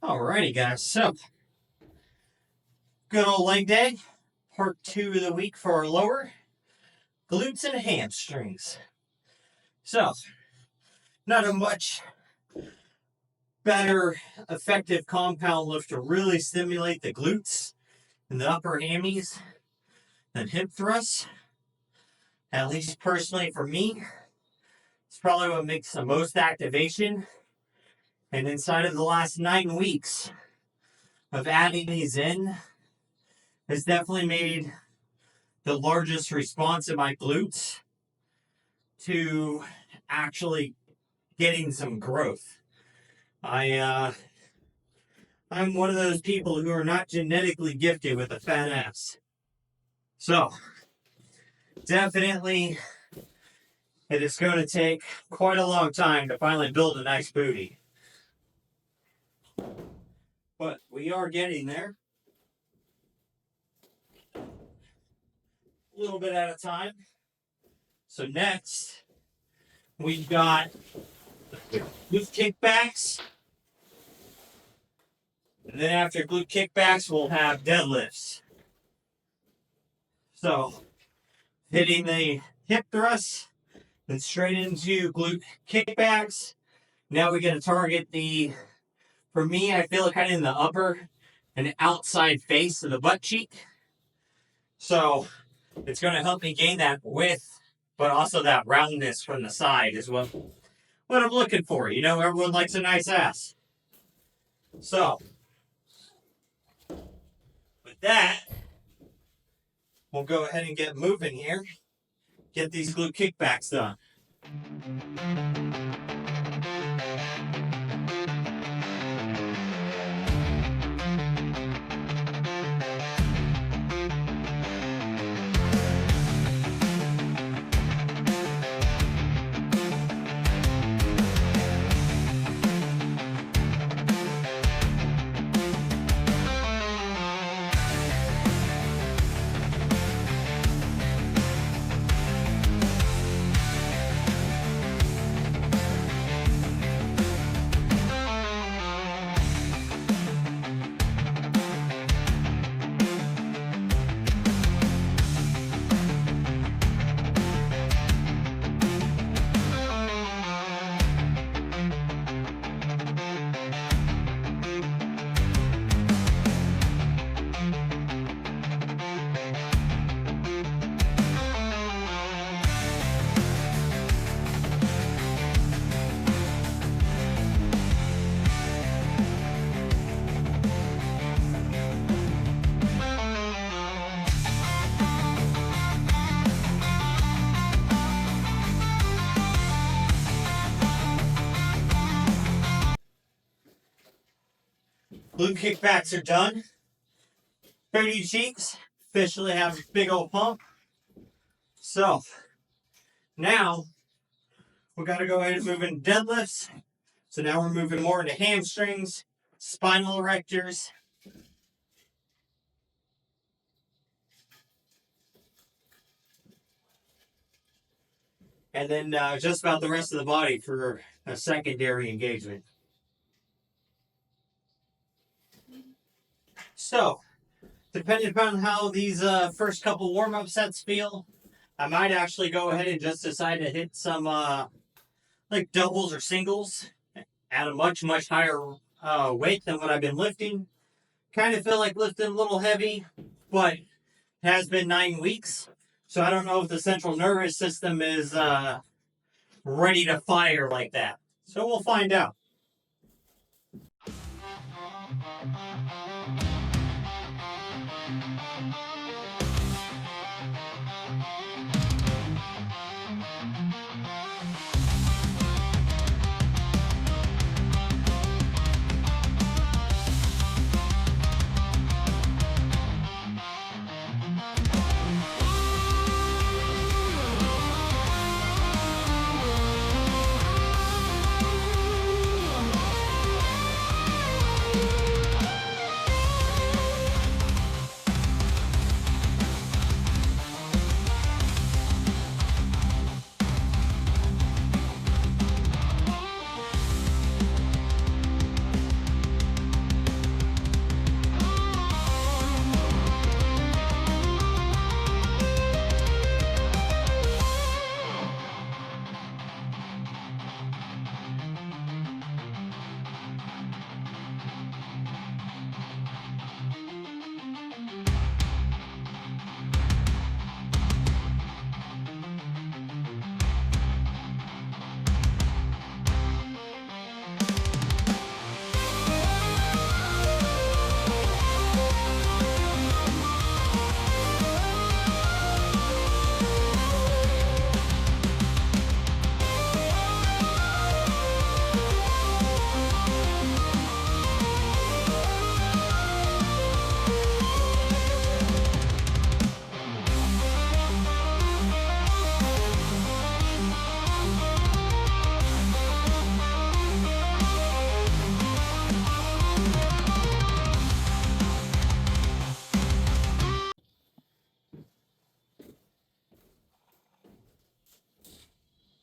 Alrighty, guys. So, good old leg day. Part 2 of the week for our lower glutes and hamstrings. So, not a much better effective compound lift to really stimulate the glutes and the upper hammies than hip thrusts. At least personally for me, it's probably what makes the most activation. And inside of the last 9 weeks of adding these in, has definitely made the largest response in my glutes to actually getting some growth. I'm one of those people who are not genetically gifted with a fat ass. So, definitely, it is going to take quite a long time to finally build a nice booty. But we are getting there. A little bit at a time. So next, we've got glute kickbacks. And then after glute kickbacks, we'll have deadlifts. So, hitting the hip thrusts, then straight into glute kickbacks. Now we're going to target for me, I feel it kind of in the upper and outside face of the butt cheek. So, it's going to help me gain that width, but also that roundness from the side is what I'm looking for. You know, everyone likes a nice ass. So, with that, we'll go ahead and get moving here. Get these glute kickbacks done. Glute kickbacks are done. Booty cheeks officially have a big old pump. So, now we got to go ahead and move into deadlifts. So now we're moving more into hamstrings, spinal erectors. And then just about the rest of the body for a secondary engagement. So, depending upon how these first couple warm-up sets feel, I might actually go ahead and just decide to hit some like doubles or singles at a much, much higher weight than what I've been lifting. Kind of feel like lifting a little heavy, but it has been 9 weeks. So I don't know if the central nervous system is ready to fire like that. So we'll find out.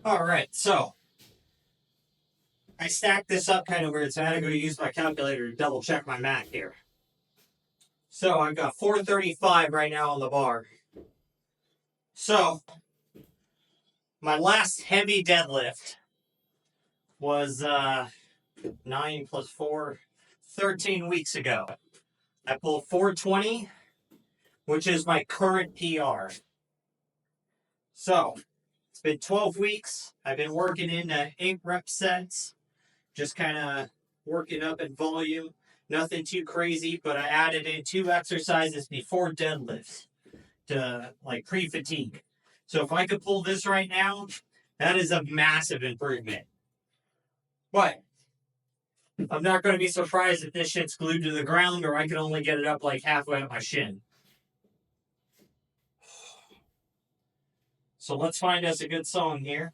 All right, so I stacked this up kind of weird, so I had to go use my calculator to double check my math here. So I've got 435 right now on the bar. So my last heavy deadlift was 9 plus 4, 13 weeks ago. I pulled 420, which is my current PR. So it's been 12 weeks. I've been working in 8 rep sets, just kind of working up in volume. Nothing too crazy, but I added in 2 exercises before deadlifts to like pre-fatigue. So if I could pull this right now, that is a massive improvement. But I'm not going to be surprised if this shit's glued to the ground or I can only get it up like halfway up my shin. So let's find us a good song here.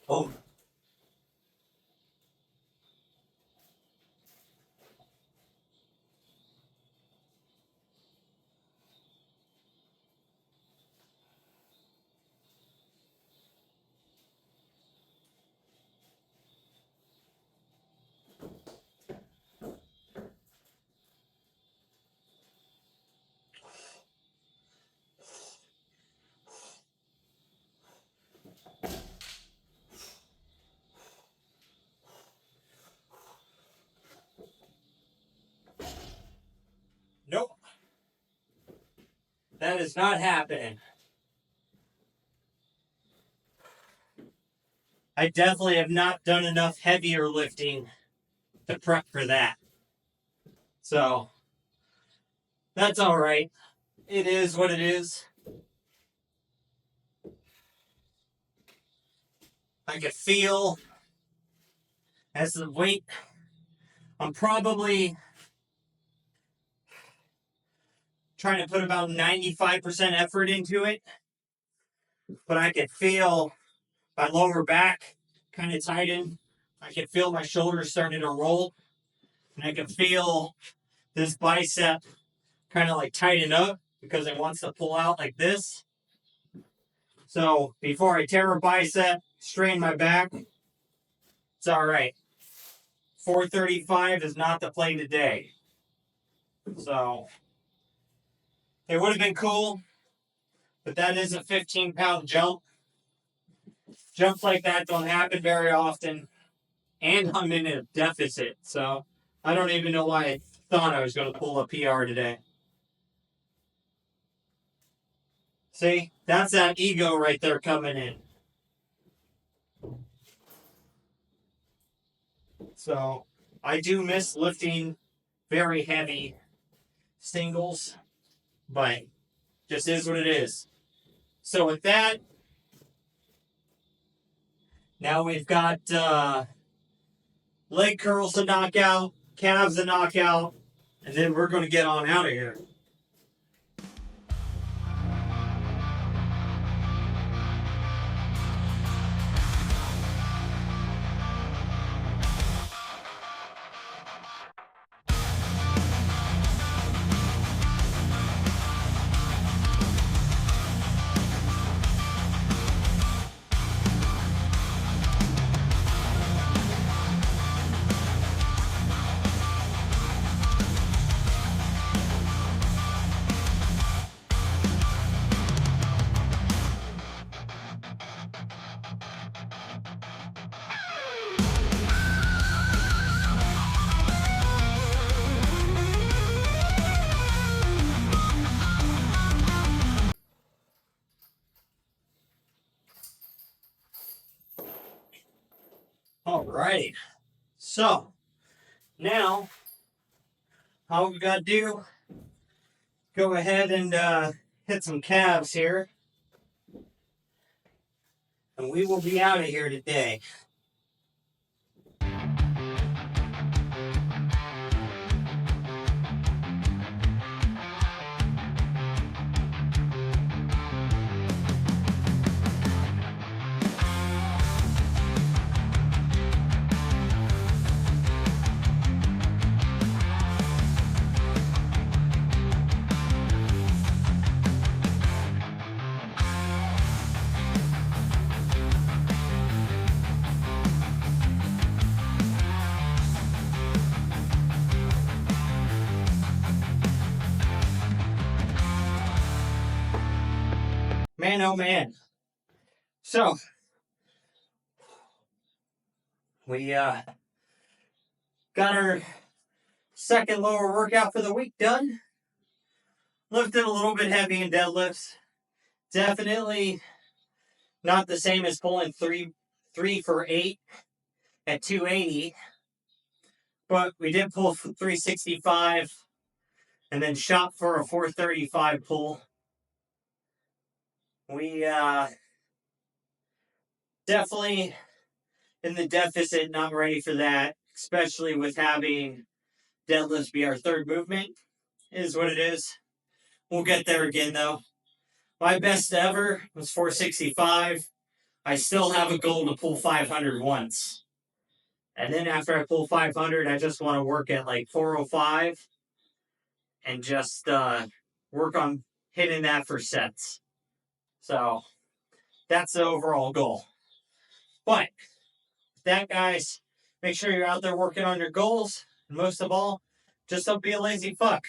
Oh. Nope. That is not happening. I definitely have not done enough heavier lifting to prep for that. So that's all right. It is what it is. I can feel as the weight, I'm probably trying to put about 95% effort into it, but I can feel my lower back kind of tighten. I can feel my shoulders starting to roll, and I can feel this bicep kind of like tighten up because it wants to pull out like this. So before I tear a bicep, strain my back, it's all right. 435 is not the play today. So it would have been cool, but that is a 15-pound jump. Jumps like that don't happen very often, and I'm in a deficit, so I don't even know why I thought I was going to pull a PR today. See, that's that ego right there coming in. So I do miss lifting very heavy singles, but just is what it is. So with that, now we've got leg curls to knock out, calves to knock out, and then we're going to get on out of here. Alrighty, so now all we got to do, go ahead and hit some calves here, and we will be out of here today. Man, oh man. So, we got our second lower workout for the week done. Lifted a little bit heavy in deadlifts. Definitely not the same as pulling three for 8 at 280. But we did pull 365 and then shot for a 435 pull. We definitely in the deficit, not ready for that, especially with having deadlifts be our third movement. Is what it is. We'll get there again, though. My best ever was 465. I still have a goal to pull 500 once. And then after I pull 500, I just want to work at like 405 and just work on hitting that for sets. So that's the overall goal. But with that, guys, make sure you're out there working on your goals. And most of all, just don't be a lazy fuck.